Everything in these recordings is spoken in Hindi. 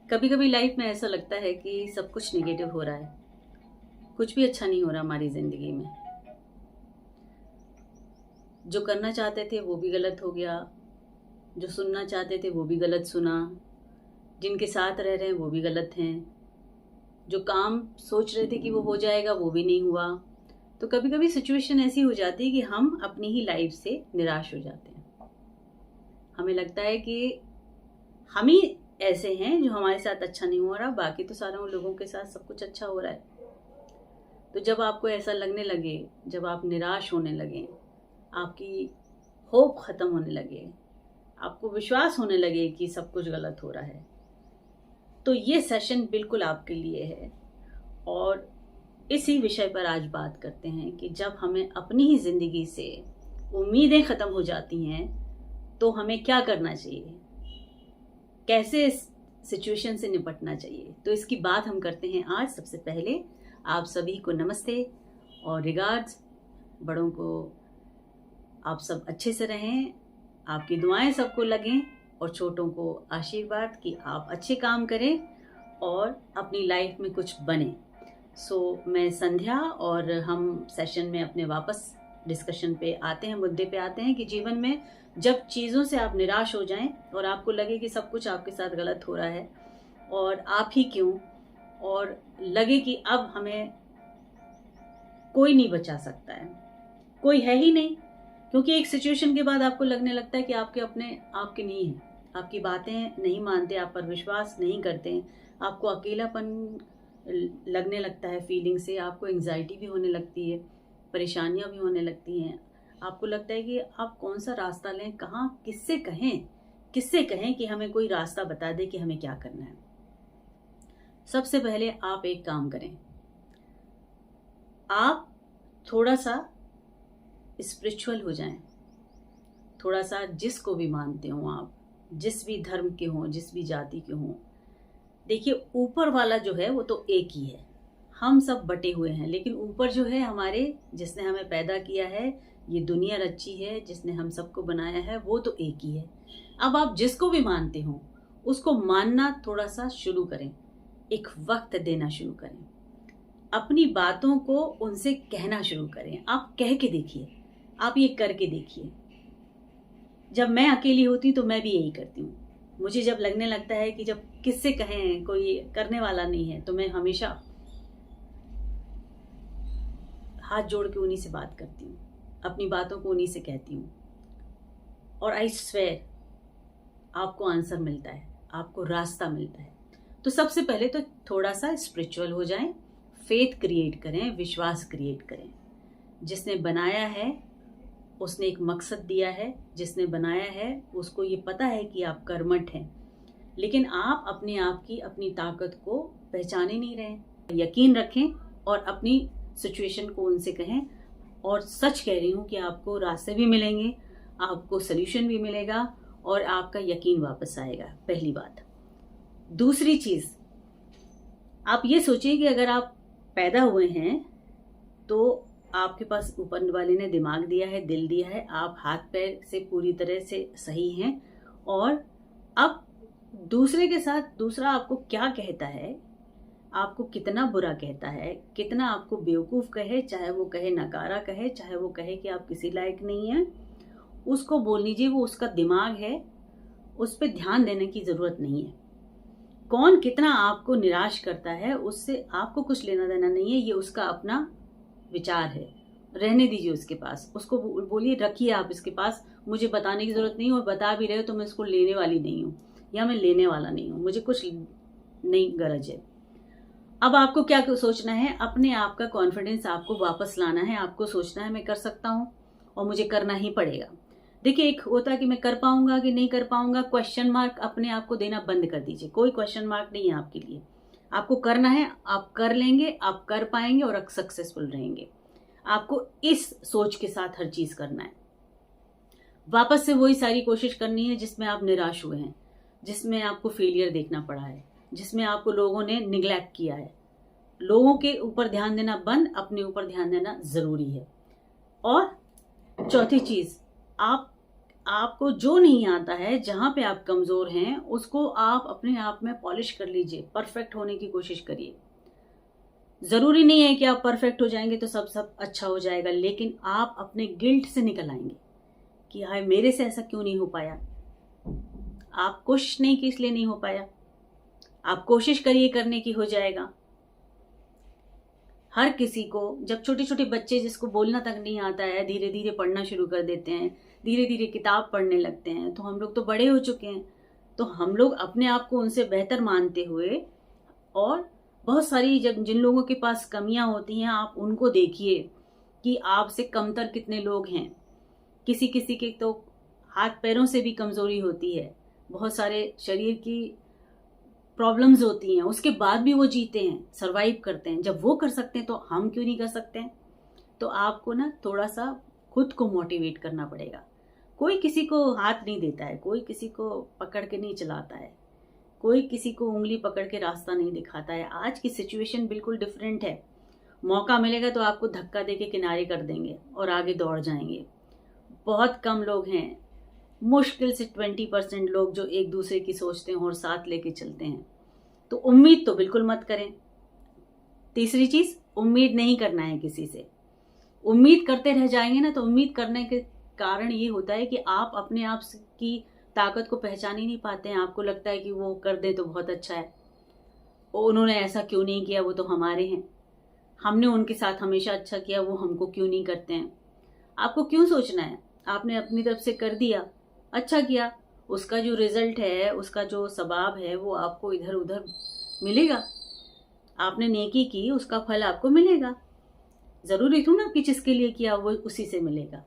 कभी कभी लाइफ में ऐसा लगता है कि सब कुछ नेगेटिव हो रहा है, कुछ भी अच्छा नहीं हो रहा हमारी ज़िंदगी में। जो करना चाहते थे वो भी गलत हो गया, जो सुनना चाहते थे वो भी गलत सुना, जिनके साथ रह रहे हैं वो भी गलत हैं, जो काम सोच रहे थे कि वो हो जाएगा वो भी नहीं हुआ। तो कभी कभी सिचुएशन ऐसी हो जाती है कि हम अपनी ही लाइफ से निराश हो जाते हैं। हमें लगता है कि हम ही ऐसे हैं जो हमारे साथ अच्छा नहीं हो रहा, बाकी तो सारे लोगों के साथ सब कुछ अच्छा हो रहा है। तो जब आपको ऐसा लगने लगे, जब आप निराश होने लगे, आपकी होप ख़त्म होने लगे, आपको विश्वास होने लगे कि सब कुछ गलत हो रहा है, तो ये सेशन बिल्कुल आपके लिए है। और इसी विषय पर आज बात करते हैं कि जब हमें अपनी ही ज़िंदगी से उम्मीदें ख़त्म हो जाती हैं तो हमें क्या करना चाहिए, कैसे इस सिचुएशन से निपटना चाहिए। तो इसकी बात हम करते हैं आज। सबसे पहले आप सभी को नमस्ते और रिगार्ड्स। बड़ों को आप सब अच्छे से रहें, आपकी दुआएं सबको लगें, और छोटों को आशीर्वाद कि आप अच्छे काम करें और अपनी लाइफ में कुछ बने। मैं संध्या, और हम सेशन में अपने वापस डिस्कशन पे आते हैं, मुद्दे पे आते हैं कि जीवन में जब चीज़ों से आप निराश हो जाएं और आपको लगे कि सब कुछ आपके साथ गलत हो रहा है और आप ही क्यों, और लगे कि अब हमें कोई नहीं बचा सकता है, कोई है ही नहीं, क्योंकि एक सिचुएशन के बाद आपको लगने लगता है कि आपके अपने आपके नहीं हैं, आपकी बातें नहीं मानते, आप पर विश्वास नहीं करते, आपको अकेलापन लगने लगता है, फीलिंग से आपको एंग्जाइटी भी होने लगती है, परेशानियां भी होने लगती हैं। आपको लगता है कि आप कौन सा रास्ता लें, कहाँ किससे कहें कि हमें कोई रास्ता बता दे कि हमें क्या करना है। सबसे पहले आप एक काम करें, आप थोड़ा सा स्पिरिचुअल हो जाएं, थोड़ा सा जिसको भी मानते हो आप, जिस भी धर्म के हों, जिस भी जाति के हों। देखिए, ऊपर वाला जो है वो तो एक ही है, हम सब बटे हुए हैं, लेकिन ऊपर जो है हमारे, जिसने हमें पैदा किया है, ये दुनिया रची है, जिसने हम सबको बनाया है, वो तो एक ही है। अब आप जिसको भी मानते हो उसको मानना थोड़ा सा शुरू करें, एक वक्त देना शुरू करें, अपनी बातों को उनसे कहना शुरू करें। आप कह के देखिए, आप ये करके देखिए। जब मैं अकेली होती हूँ तो मैं भी यही करती हूँ। मुझे जब लगने लगता है कि जब किससे कहें, कोई करने वाला नहीं है, तो मैं हमेशा हाथ जोड़ के उन्हीं से बात करती हूँ, अपनी बातों को उन्हीं से कहती हूँ, और आई स्वेयर आपको आंसर मिलता है, आपको रास्ता मिलता है। तो सबसे पहले तो थोड़ा सा स्पिरिचुअल हो जाएं, फेथ क्रिएट करें, विश्वास क्रिएट करें। जिसने बनाया है उसने एक मकसद दिया है, जिसने बनाया है उसको ये पता है कि आप कर्मठ हैं, लेकिन आप अपने आप की, अपनी ताकत को पहचाने नहीं रहे। यकीन रखें और अपनी सिचुएशन को उनसे कहें, और सच कह रही हूँ कि आपको रास्ते भी मिलेंगे, आपको सल्यूशन भी मिलेगा, और आपका यकीन वापस आएगा। पहली बात। दूसरी चीज़, आप ये सोचिए कि अगर आप पैदा हुए हैं तो आपके पास ऊपर वाले ने दिमाग दिया है, दिल दिया है, आप हाथ पैर से पूरी तरह से सही हैं, और अब दूसरे के साथ दूसरा आपको क्या कहता है, आपको कितना बुरा कहता है, कितना आपको बेवकूफ़ कहे, चाहे वो कहे नकारा कहे, चाहे वो कहे कि आप किसी लायक नहीं हैं, उसको बोल लीजिए, वो उसका दिमाग है, उस पर ध्यान देने की ज़रूरत नहीं है। कौन कितना आपको निराश करता है उससे आपको कुछ लेना देना नहीं है, ये उसका अपना विचार है, रहने दीजिए उसके पास। उसको बोलिए, रखिए आप इसके पास, मुझे बताने की ज़रूरत नहीं, और बता भी रहे हो तो मैं इसको लेने वाली नहीं हूँ, या मैं लेने वाला नहीं हूँ, मुझे कुछ नहीं गरज है। अब आपको क्या सोचना है, अपने आप का कॉन्फिडेंस आपको वापस लाना है। आपको सोचना है मैं कर सकता हूँ और मुझे करना ही पड़ेगा। देखिए, एक होता है कि मैं कर पाऊंगा कि नहीं कर पाऊंगा, क्वेश्चन मार्क अपने आप को देना बंद कर दीजिए। कोई क्वेश्चन मार्क नहीं है आपके लिए, आपको करना है, आप कर लेंगे, आप कर पाएंगे और सक्सेसफुल रहेंगे। आपको इस सोच के साथ हर चीज़ करना है। वापस से वही सारी कोशिश करनी है जिसमें आप निराश हुए हैं, जिसमें आपको फेलियर देखना पड़ा है, जिसमें आपको लोगों ने निगलेक्ट किया है। लोगों के ऊपर ध्यान देना बंद, अपने ऊपर ध्यान देना ज़रूरी है। और चौथी चीज़, आप आपको जो नहीं आता है, जहाँ पे आप कमज़ोर हैं, उसको आप अपने आप में पॉलिश कर लीजिए, परफेक्ट होने की कोशिश करिए। ज़रूरी नहीं है कि आप परफेक्ट हो जाएंगे तो सब अच्छा हो जाएगा, लेकिन आप अपने गिल्ट से निकल आएंगे कि हाय मेरे से ऐसा क्यों नहीं हो पाया। आप कोशिश नहीं की इसलिए नहीं हो पाया, आप कोशिश करिए करने की, हो जाएगा। हर किसी को, जब छोटे छोटे बच्चे जिसको बोलना तक नहीं आता है, धीरे धीरे पढ़ना शुरू कर देते हैं, धीरे धीरे किताब पढ़ने लगते हैं, तो हम लोग तो बड़े हो चुके हैं, तो हम लोग अपने आप को उनसे बेहतर मानते हुए, और बहुत सारी जब जिन लोगों के पास कमियां होती हैं आप उनको देखिए कि आपसे कमतर कितने लोग हैं। किसी किसी के तो हाथ पैरों से भी कमजोरी होती है, बहुत सारे शरीर की प्रॉब्लम्स होती हैं, उसके बाद भी वो जीते हैं, सरवाइव करते हैं। जब वो कर सकते हैं तो हम क्यों नहीं कर सकते हैं? तो आपको ना थोड़ा सा खुद को मोटिवेट करना पड़ेगा। कोई किसी को हाथ नहीं देता है, कोई किसी को पकड़ के नहीं चलाता है, कोई किसी को उंगली पकड़ के रास्ता नहीं दिखाता है। आज की सिचुएशन बिल्कुल डिफरेंट है। मौका मिलेगा तो आपको धक्का दे के किनारे कर देंगे और आगे दौड़ जाएंगे। बहुत कम लोग हैं, मुश्किल से 20% लोग जो एक दूसरे की सोचते हैं और साथ लेके चलते हैं। तो उम्मीद तो बिल्कुल मत करें। तीसरी चीज, उम्मीद नहीं करना है किसी से। उम्मीद करते रह जाएंगे ना, तो उम्मीद करने के कारण ये होता है कि आप अपने आप की ताकत को पहचान ही नहीं पाते हैं। आपको लगता है कि वो कर दे तो बहुत अच्छा है, उन्होंने ऐसा क्यों नहीं किया, वो तो हमारे हैं, हमने उनके साथ हमेशा अच्छा किया, वो हमको क्यों नहीं करते हैं। आपको क्यों सोचना है? आपने अपनी तरफ से कर दिया, अच्छा किया, उसका जो रिजल्ट है, उसका जो सवाब है, वो आपको इधर उधर मिलेगा। आपने नेकी की, उसका फल आपको मिलेगा। जरूरी थी ना कि जिसके लिए किया वो उसी से मिलेगा,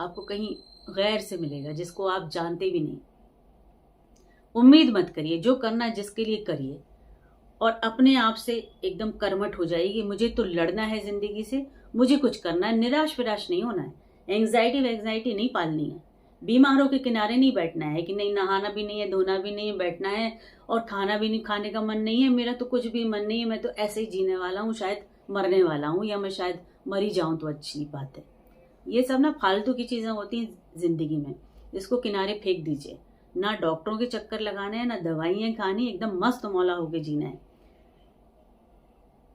आपको कहीं गैर से मिलेगा जिसको आप जानते भी नहीं। उम्मीद मत करिए, जो करना है जिसके लिए करिए, और अपने आप से एकदम कर्मठ हो जाइए कि मुझे तो लड़ना है जिंदगी से, मुझे कुछ करना है, निराश विराश नहीं होना है, एंग्जाइटी नहीं पालनी है, बीमारों के किनारे नहीं बैठना है कि नहीं नहाना भी नहीं है, धोना भी नहीं है, बैठना है और खाना भी नहीं, खाने का मन नहीं है, मेरा तो कुछ भी मन नहीं है, मैं तो ऐसे ही जीने वाला हूँ, शायद मरने वाला हूँ, या मैं शायद मरी जाऊं तो अच्छी बात है। ये सब ना फालतू की चीजें होती हैं जिंदगी में, इसको किनारे फेंक दीजिए। ना डॉक्टरों के चक्कर लगाने हैं, ना दवाइयां खानी, एकदम मस्त मौला होके जीना है।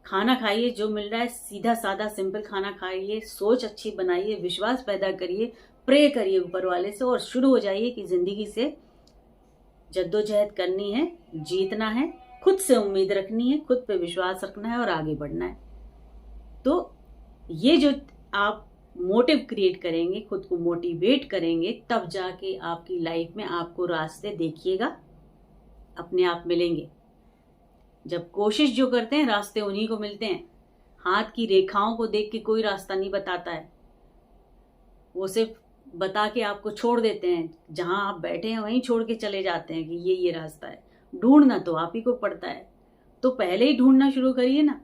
खाना खाइए जो मिल रहा है, सीधा साधा सिंपल खाना खाइए, सोच अच्छी बनाइए, विश्वास पैदा करिए, प्रे करिए ऊपर वाले से, और शुरू हो जाइए कि जिंदगी से जद्दोजहद करनी है, जीतना है, खुद से उम्मीद रखनी है, खुद पे विश्वास रखना है और आगे बढ़ना है। तो ये जो आप मोटिव क्रिएट करेंगे, खुद को मोटिवेट करेंगे, तब जाके आपकी लाइफ में आपको रास्ते देखिएगा अपने आप मिलेंगे। जब कोशिश जो करते हैं रास्ते उन्हीं को मिलते हैं। हाथ की रेखाओं को देख के कोई रास्ता नहीं बताता है, वो सिर्फ बता के आपको छोड़ देते हैं, जहां आप बैठे हैं वहीं छोड़ के चले जाते हैं कि ये रास्ता है। ढूंढना तो आप ही को पड़ता है, तो पहले ही ढूंढना शुरू करिए ना।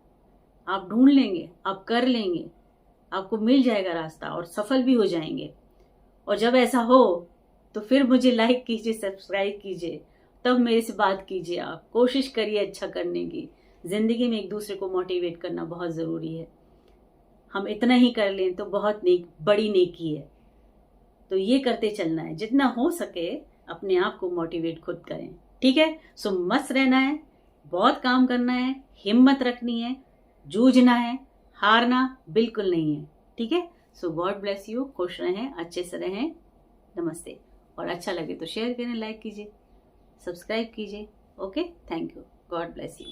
आप ढूंढ लेंगे, आप कर लेंगे, आपको मिल जाएगा रास्ता और सफल भी हो जाएंगे। और जब ऐसा हो तो फिर मुझे लाइक कीजिए, सब्सक्राइब कीजिए, तब मेरे से बात कीजिए। आप कोशिश करिए अच्छा करने की। जिंदगी में एक दूसरे को मोटिवेट करना बहुत ज़रूरी है। हम इतना ही कर लें तो बहुत बड़ी नेकी है। तो ये करते चलना है, जितना हो सके अपने आप को मोटिवेट खुद करें, ठीक है। सो मस्त रहना है, बहुत काम करना है, हिम्मत रखनी है, जूझना है, हारना बिल्कुल नहीं है, ठीक है। सो गॉड ब्लेस यू, खुश रहें, अच्छे से रहें, नमस्ते। और अच्छा लगे तो शेयर करें, लाइक कीजिए, सब्सक्राइब कीजिए। Okay, thank you, God bless you.